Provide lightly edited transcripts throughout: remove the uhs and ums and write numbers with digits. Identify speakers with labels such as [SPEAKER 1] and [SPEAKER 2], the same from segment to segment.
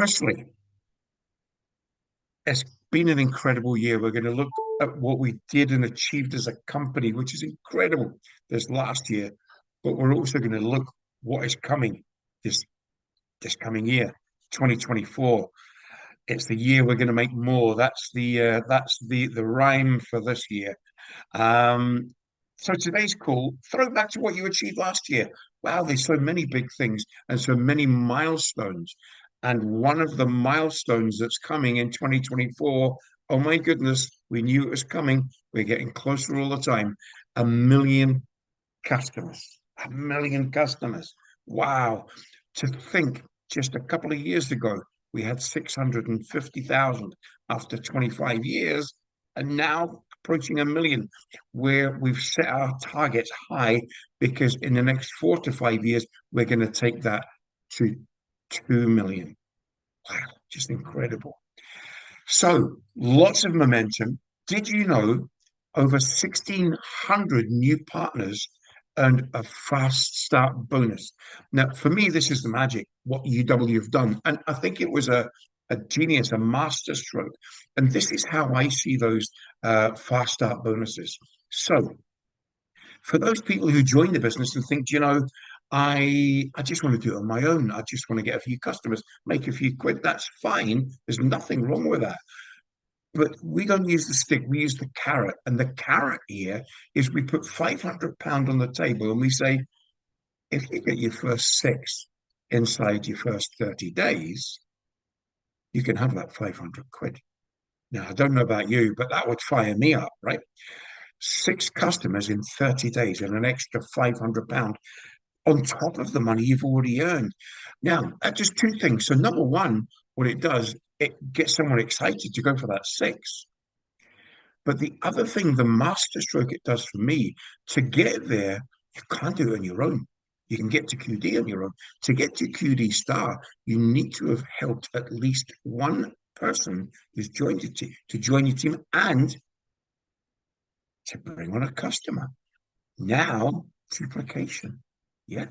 [SPEAKER 1] Firstly, it's been an incredible year. We're going to look at what we did and achieved as a company, which is incredible this last year. But we're also going to look what is coming this this coming year, 2024. It's the year we're going to make more. That's the rhyme for this year. Um, so today's call, throw back to what you achieved last year. Wow, there's so many big things and so many milestones. And one of the milestones that's coming in 2024, oh my goodness, we knew it was coming. We're getting closer all the time. 1 million customers. 1 million customers. Wow. To think just a couple of years ago, we had 650,000 after 25 years, and now approaching 1 million, where we've set our targets high because in the next 4 to 5 years, we're going to take that to 2 million. Wow, just incredible. So lots of momentum. Did you know over 1,600 new partners earned a fast start bonus? Now, for me, this is the magic, what UW have done. And I think it was a genius, a master stroke. And this is how I see those fast start bonuses. So for those people who join the business and think, I just want to do it on my own. I just want to get a few customers, make a few quid. That's fine. There's nothing wrong with that. But we don't use the stick, we use the carrot. And the carrot here is we put £500 on the table and we say, if you get your first six inside your first 30 days, you can have that 500 quid. Now, I don't know about you, but that would fire me up, right? Six customers in 30 days and an extra £500 on top of the money you've already earned. Now, that's just two things. So, number one, what it does, it gets someone excited to go for that six. But the other thing, the masterstroke it does for me, to get there, you can't do it on your own. You can get to QD on your own. To get to QD star, you need to have helped at least one person who's joined your team to join your team and to bring on a customer. Now, duplication. Yeah.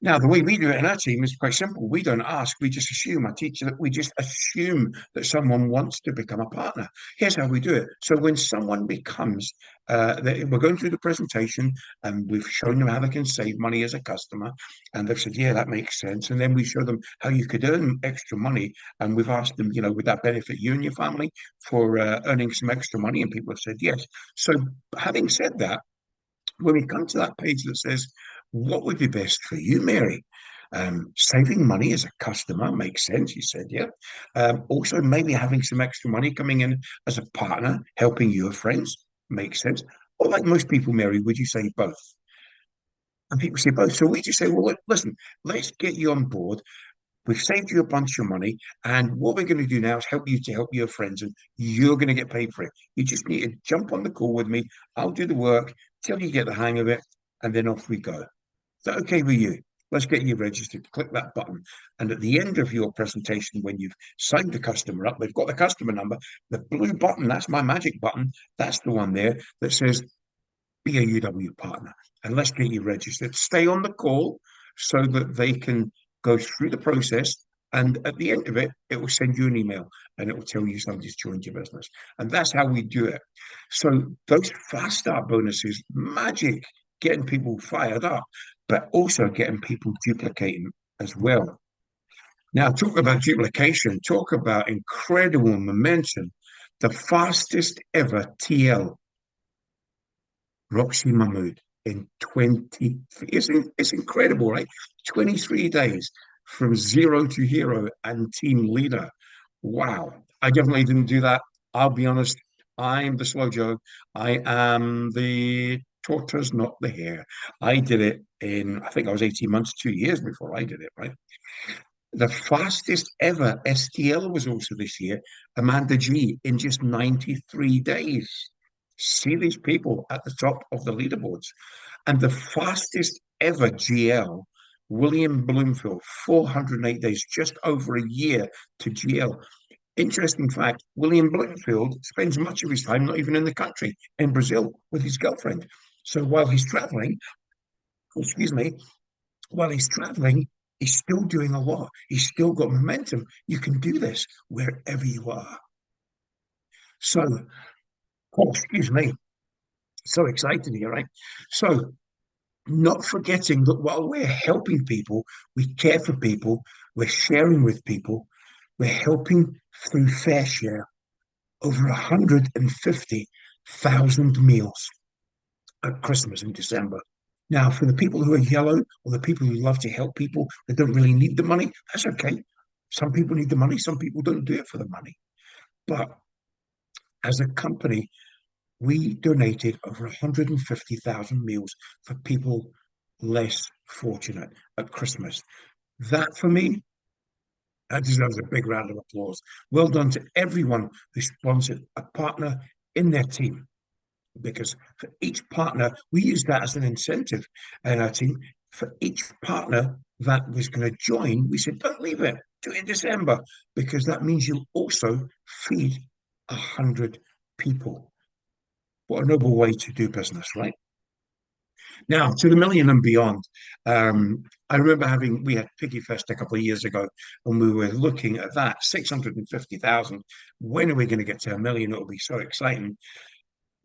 [SPEAKER 1] Now, the way we do it in our team is quite simple. We don't ask, we just assume. I teach you that we just assume that someone wants to become a partner. Here's how we do it. So when someone becomes, we're going through the presentation and we've shown them how they can save money as a customer. And they've said, yeah, that makes sense. And then we show them how you could earn extra money. And we've asked them, would that benefit you and your family for earning some extra money? And people have said yes. So having said that, when we come to that page that says, what would be best for you, Mary? Saving money as a customer makes sense. You said, yeah. Also, maybe having some extra money coming in as a partner, helping your friends makes sense. Or like most people, Mary, would you say both? And people say both. So we just say, well, listen, let's get you on board. We've saved you a bunch of money, and what we're going to do now is help you to help your friends, and you're going to get paid for it. You just need to jump on the call with me. I'll do the work till you get the hang of it, and then off we go. Is that okay with you? Let's get you registered. Click that button. And at the end of your presentation, when you've signed the customer up, they've got the customer number, the blue button, that's my magic button. That's the one there that says be a UW partner. And let's get you registered. Stay on the call so that they can go through the process. And at the end of it, it will send you an email and it will tell you somebody's joined your business. And that's how we do it. So those fast start bonuses, magic, getting people fired up, but also getting people duplicating as well. Now, talk about duplication, talk about incredible momentum. The fastest ever TL, Roxy Mahmood, in 20, it's incredible, right? 23 days from zero to hero and team leader. Wow. I definitely didn't do that. I'll be honest. I'm the slow Joe. I am the tortoise, not the hare. I did it I think I was 18 months, 2 years before I did it, right? The fastest ever STL was also this year, Amanda G, in just 93 days. See these people at the top of the leaderboards. And the fastest ever GL, William Bloomfield, 408 days, just over a year to GL. Interesting fact, William Bloomfield spends much of his time not even in the country, in Brazil with his girlfriend. So while he's traveling, excuse me, while he's traveling, He's still doing a lot. He's still got momentum. You can do this wherever you are. So, oh, excuse me, so excited here, right? So, not forgetting that while we're helping people, we care for people, we're sharing with people, we're helping through Fair Share over 150,000 meals at Christmas in December. Now, for the people who are yellow or the people who love to help people that don't really need the money, that's okay. Some people need the money, some people don't do it for the money. But as a company, we donated over 150,000 meals for people less fortunate at Christmas. That for me, that deserves a big round of applause. Well done to everyone who sponsored a partner in their team. Because for each partner, we use that as an incentive in our team. For each partner that was going to join, we said, don't leave it, do it in December, because that means you'll also feed 100 people. What a noble way to do business, right? Now, to the million and beyond. I remember we had Piggy Fest a couple of years ago, and we were looking at that 650,000. When are we going to get to a million? It'll be so exciting.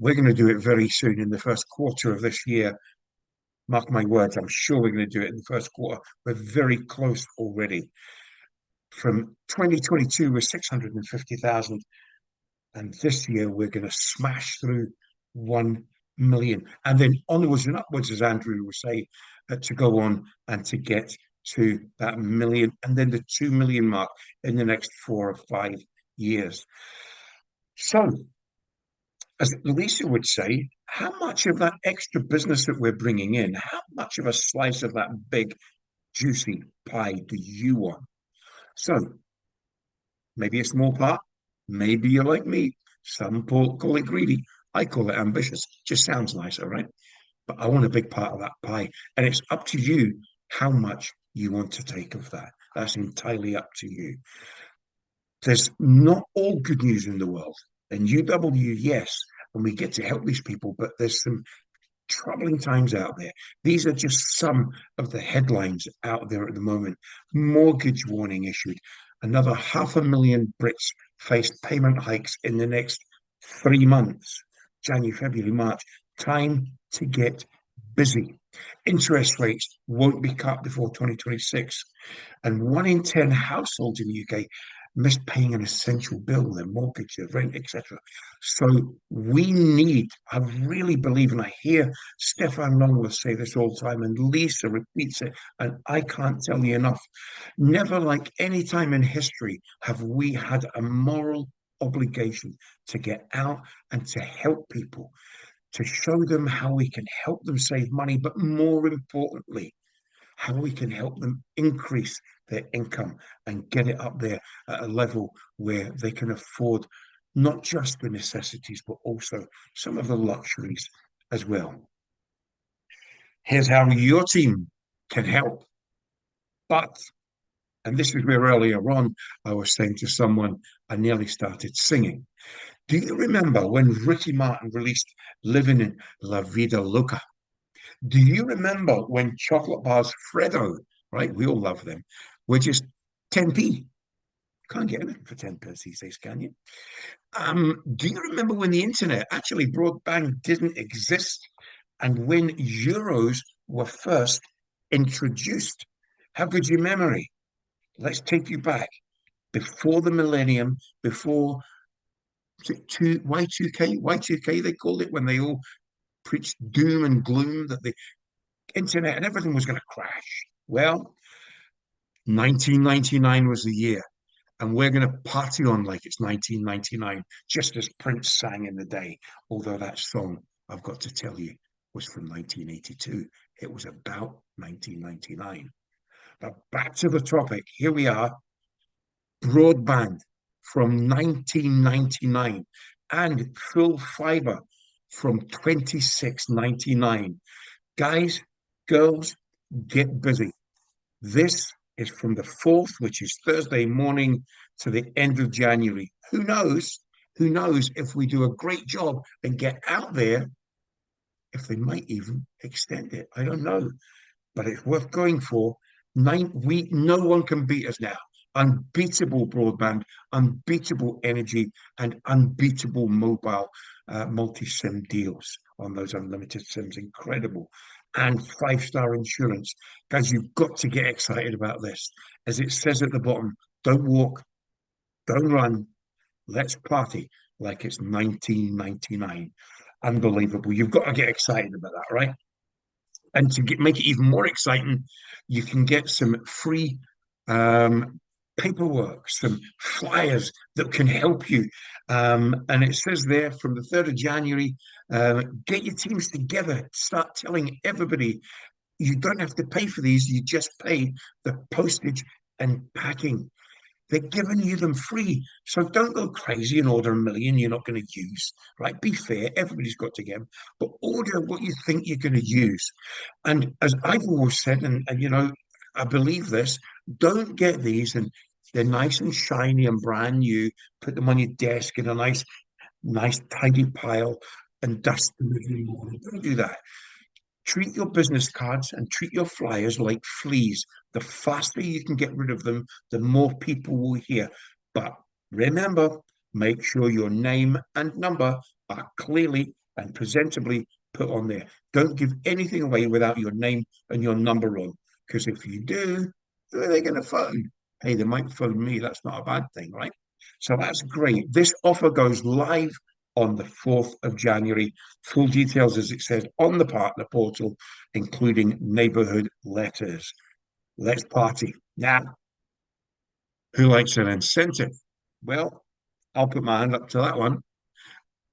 [SPEAKER 1] We're going to do it very soon in the first quarter of this year. Mark my words, I'm sure we're going to do it in the first quarter. We're very close already. From 2022, we're 650,000. And this year, we're going to smash through 1 million. And then onwards and upwards, as Andrew was saying, to go on and to get to that million and then the 2 million mark in the next 4 or 5 years. So, as Lisa would say, how much of that extra business that we're bringing in, how much of a slice of that big, juicy pie do you want? So, maybe a small part, maybe you're like me. Some call it greedy. I call it ambitious. Just sounds nicer, right? But I want a big part of that pie. And it's up to you how much you want to take of that. That's entirely up to you. There's not all good news in the world. And UW, yes, and we get to help these people, but there's some troubling times out there. These are just some of the headlines out there at the moment. Mortgage warning issued. Another 500,000 Brits face payment hikes in the next 3 months, January, February, March. Time to get busy. Interest rates won't be cut before 2026. And 1 in 10 households in the UK miss paying an essential bill, their mortgage, their rent, etc. So we need, I really believe, and I hear Stefan Longworth say this all the time, and Lisa repeats it, and I can't tell you enough. Never like any time in history have we had a moral obligation to get out and to help people, to show them how we can help them save money, but more importantly, how we can help them increase their income and get it up there at a level where they can afford not just the necessities, but also some of the luxuries as well. Here's how your team can help. But, and this is where earlier on I was saying to someone, I nearly started singing. Do you remember when Ricky Martin released Living in La Vida Loca? Do you remember when chocolate bars Freddo, right? We all love them, were just 10p? Can't get anything for 10p these days, can you? Do you remember when the internet, actually broadband, didn't exist and when euros were first introduced? How good's your memory? Let's take you back before the millennium, before Y2K, they called it when they all preached doom and gloom that the internet and everything was going to crash. Well, 1999 was the year, and we're going to party on like it's 1999, just as Prince sang in the day. Although that song, I've got to tell you, was from 1982. It was about 1999. But back to the topic. Here we are, broadband from 1999 and full fiber from 26.99. Guys, girls, get busy. This is from the 4th, which is Thursday morning, to the end of January. Who knows? Who knows if we do a great job and get out there, if they might even extend it. I don't know. But it's worth going for. No one can beat us now. Unbeatable broadband, unbeatable energy, and unbeatable mobile multi-SIM deals on those unlimited SIMs. Incredible. And five-star insurance. Guys, you've got to get excited about this. As it says at the bottom, don't walk, don't run, let's party like it's 1999. Unbelievable. You've got to get excited about that, right? And to make it even more exciting, you can get some free um, paperwork, some flyers that can help you. And it says there from the 3rd of January, get your teams together, start telling everybody you don't have to pay for these, you just pay the postage and packing. They're giving you them free. So don't go crazy and order a million you're not going to use, right? Be fair. Everybody's got to get them, but order what you think you're going to use. And as I've always said, and I believe this, don't get these and they're nice and shiny and brand new. Put them on your desk in a nice, tidy pile and dust them every morning. Don't do that. Treat your business cards and treat your flyers like fleas. The faster you can get rid of them, the more people will hear. But remember, make sure your name and number are clearly and presentably put on there. Don't give anything away without your name and your number on, because if you do, who are they going to phone? Hey, they might phone me. That's not a bad thing, right? So that's great. This offer goes live on the 4th of January. Full details, as it says on the partner portal, including neighborhood letters. Let's party. Now, who likes an incentive? Well, I'll put my hand up to that one.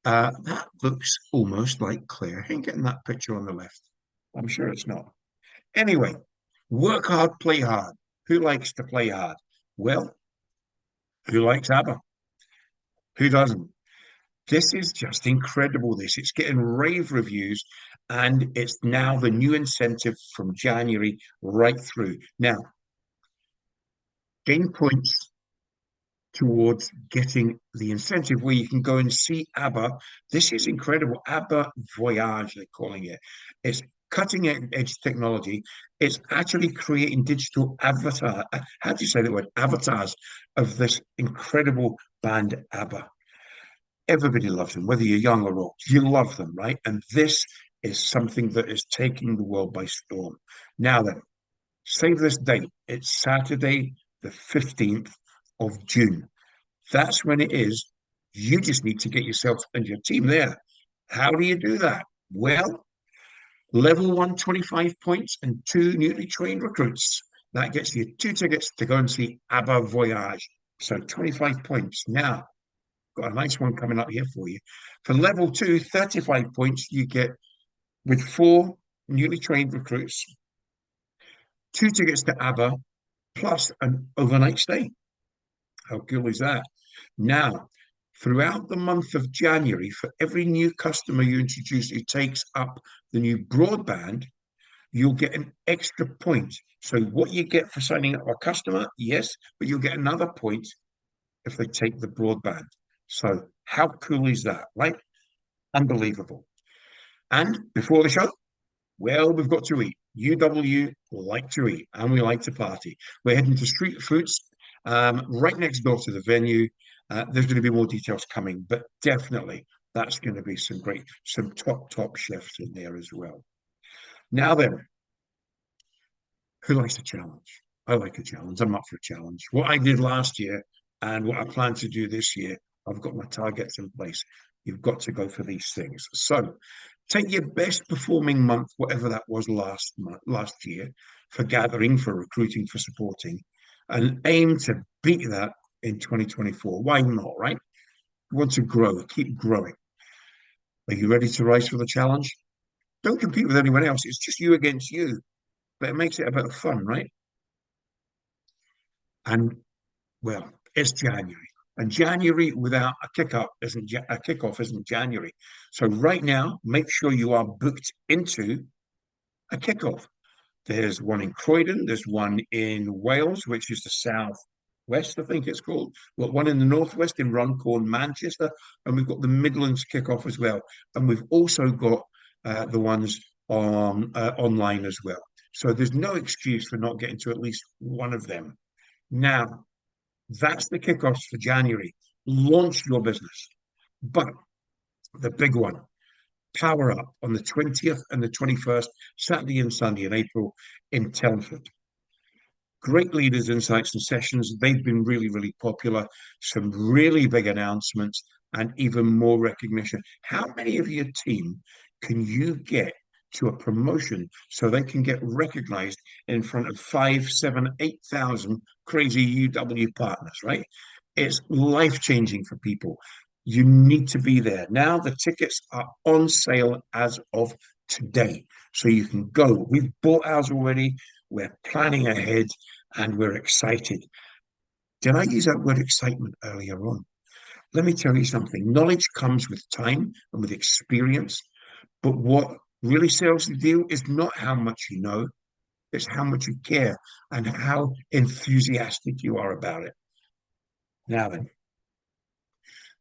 [SPEAKER 1] That looks almost like Claire. I ain't getting that picture on the left. I'm sure it's not. Anyway, work hard, play hard. Who likes to play hard? Well, who likes ABBA? Who doesn't? This is just incredible. It's getting rave reviews, and it's now the new incentive from January right through. Now, gain points towards getting the incentive where you can go and see ABBA. This is incredible. ABBA Voyage, they're calling it. It's cutting edge technology. It's actually creating digital avatar. How do you say that word? Avatars of this incredible band ABBA. Everybody loves them, whether you're young or old. You love them, right? And this is something that is taking the world by storm. Now then, save this date. It's Saturday, the 15th of June. That's when it is. You just need to get yourself and your team there. How do you do that? Well, level one, 25 points and two newly trained recruits. That gets you two tickets to go and see ABBA Voyage. So 25 points. Now, got a nice one coming up here for you. For level two, 35 points you get with four newly trained recruits, two tickets to ABBA, plus an overnight stay. How cool is that? Now, throughout the month of January, for every new customer you introduce who takes up the new broadband, you'll get an extra point. So what you get for signing up a customer, yes, but you'll get another point if they take the broadband. So how cool is that, right? Unbelievable. And before the show, well, we've got to eat. UW like to eat and we like to party. We're heading to Street Foods, right next door to the venue. There's going to be more details coming, but definitely that's going to be some top chefs in there as well. Now then, who likes a challenge? I like a challenge. I'm up for a challenge. What I did last year and what I plan to do this year, I've got my targets in place. You've got to go for these things. So take your best performing month, whatever that was last year, for gathering, for recruiting, for supporting, and aim to beat that in 2024. Why not, right? You want to grow, keep growing. Are you ready to rise for the challenge? Don't compete with anyone else. It's just you against you, but it makes it a bit of fun, right? And well, it's January. And January without a kickoff isn't January. So right now, make sure you are booked into a kickoff. There's one in Croydon, there's one in Wales, which is the southwest, I think it's called. We've got one in the northwest in Runcorn, Manchester, and we've got the Midlands kickoff as well. And we've also got the ones on online as well. So there's no excuse for not getting to at least one of them. Now, that's the kickoffs for January. Launch your business. But the big one, Power Up on the 20th and the 21st, Saturday and Sunday in April in Telford. Great leaders, insights, and sessions. They've been really, really popular. Some really big announcements and even more recognition. How many of your team can you get to a promotion so they can get recognized in front of 5, 7, 8,000 crazy UW partners, right? It's life-changing for people. You need to be there. Now the tickets are on sale as of today. So you can go. We've bought ours already. We're planning ahead and we're excited. Did I use that word excitement earlier on? Let me tell you something. Knowledge comes with time and with experience. But what really sells the deal is not how much you know, it's how much you care and how enthusiastic you are about it. Now then,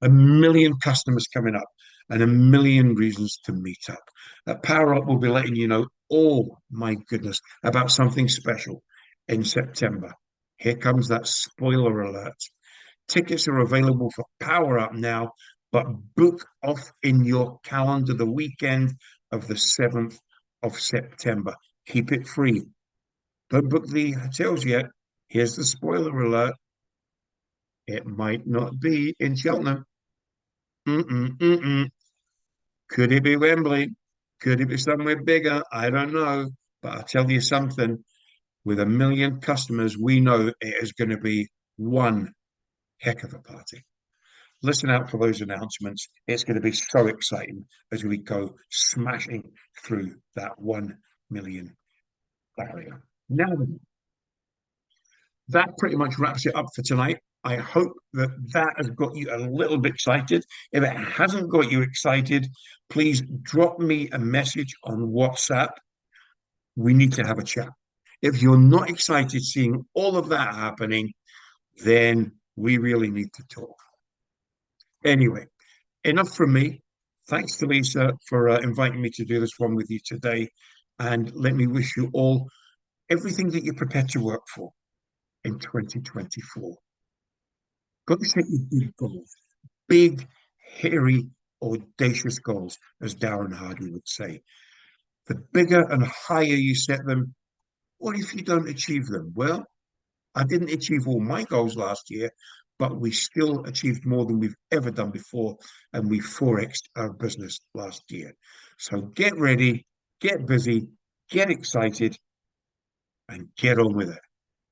[SPEAKER 1] a million customers coming up and a million reasons to meet up. Power Up will be letting you know, oh my goodness, about something special in September. Here comes that spoiler alert. Tickets are available for Power Up now, but book off in your calendar the weekend of the 7th of September. Keep it free. Don't book the hotels yet. Here's the spoiler alert. It might not be in Cheltenham. Mm-mm, mm-mm. Could it be Wembley? Could it be somewhere bigger? I don't know. But I'll tell you something, with a million customers, we know it is going to be one heck of a party. Listen out for those announcements. It's going to be so exciting as we go smashing through that 1 million barrier. Now, that pretty much wraps it up for tonight. I hope that that has got you a little bit excited. If it hasn't got you excited, please drop me a message on WhatsApp. We need to have a chat. If you're not excited seeing all of that happening, then we really need to talk. Anyway, enough from me. Thanks to Lisa for inviting me to do this one with you today. And let me wish you all everything that you're prepared to work for in 2024. Go set your big goals, big, hairy, audacious goals, as Darren Hardy would say. The bigger and higher you set them, what if you don't achieve them? Well, I didn't achieve all my goals last year, but we still achieved more than we've ever done before, and we 4x'd our business last year. So get ready, get busy, get excited, and get on with it.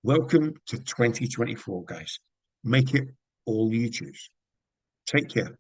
[SPEAKER 1] Welcome to 2024, guys. Make it all you choose. Take care.